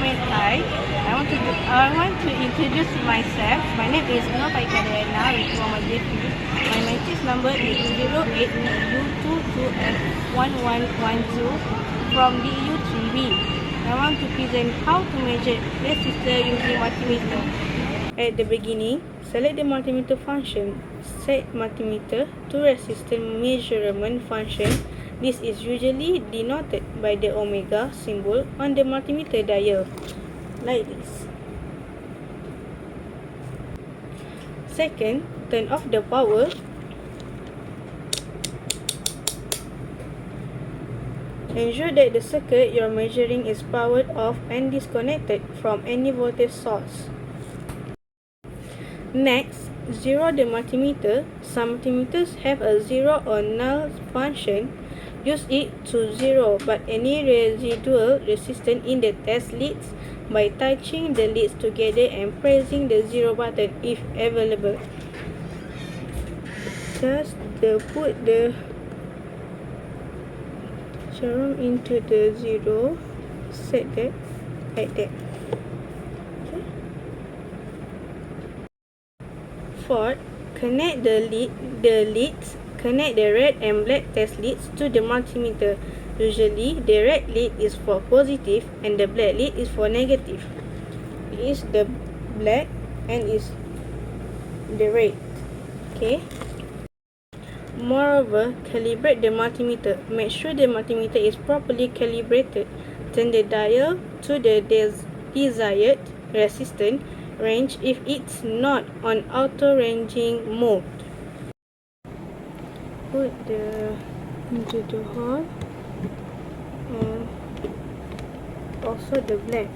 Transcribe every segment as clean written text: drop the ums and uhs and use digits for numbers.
Hi. I want to introduce myself. My name is Nur Faikadena with Muhammad JP. My matrix number is 08222F1112 from DEU3B. I want to present how to measure resistor using multimeter. At the beginning, select the multimeter function. Set multimeter to resistor measurement function. This is usually denoted by the omega symbol on the multimeter dial, like this. Second, turn off the power. Ensure that the circuit you are measuring is powered off and disconnected from any voltage source. Next, zero the multimeter. Some multimeters have a zero or null function. Use it to zero but any residual resistance in the test leads by touching the leads together and pressing the zero button if available. Just put the serum into the zero, set that like that. Okay. Fourth, connect the leads. Connect the red and black test leads to the multimeter. Usually, the red lead is for positive and the black lead is for negative. It is the black and is the red. Okay. Moreover, calibrate the multimeter. Make sure the multimeter is properly calibrated. Turn the dial to the desired resistance range if it's not on auto ranging mode. Put into the hole and also the black.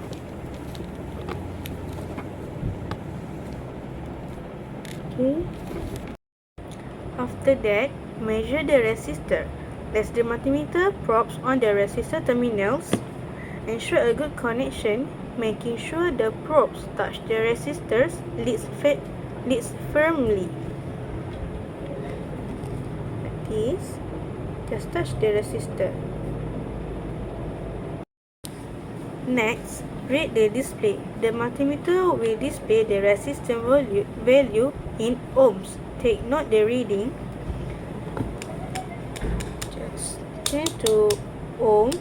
Okay. After that, measure the resistor. Place the multimeter probes on the resistor terminals. Ensure a good connection, making sure the probes touch the resistor's leads firmly. This, just touch the resistor. Next, read the display. The multimeter will display the resistance value in ohms. Take note the reading. Just change to ohm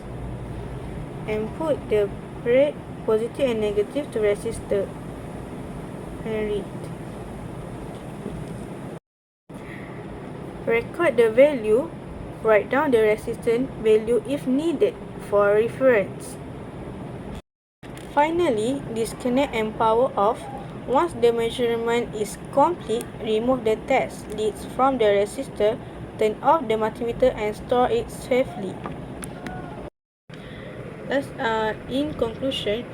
and put the red, positive and negative to resistor and read. Record the value. Write down the resistance value if needed for reference. Finally, disconnect and power off. Once the measurement is complete, remove the test leads from the resistor, turn off the multimeter and store it safely. In conclusion,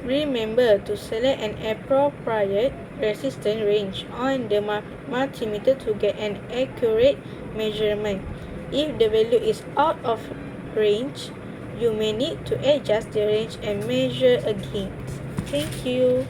remember to select an appropriate resistance range on the multimeter to get an accurate measurement. If the value is out of range, you may need to adjust the range and measure again. Thank you.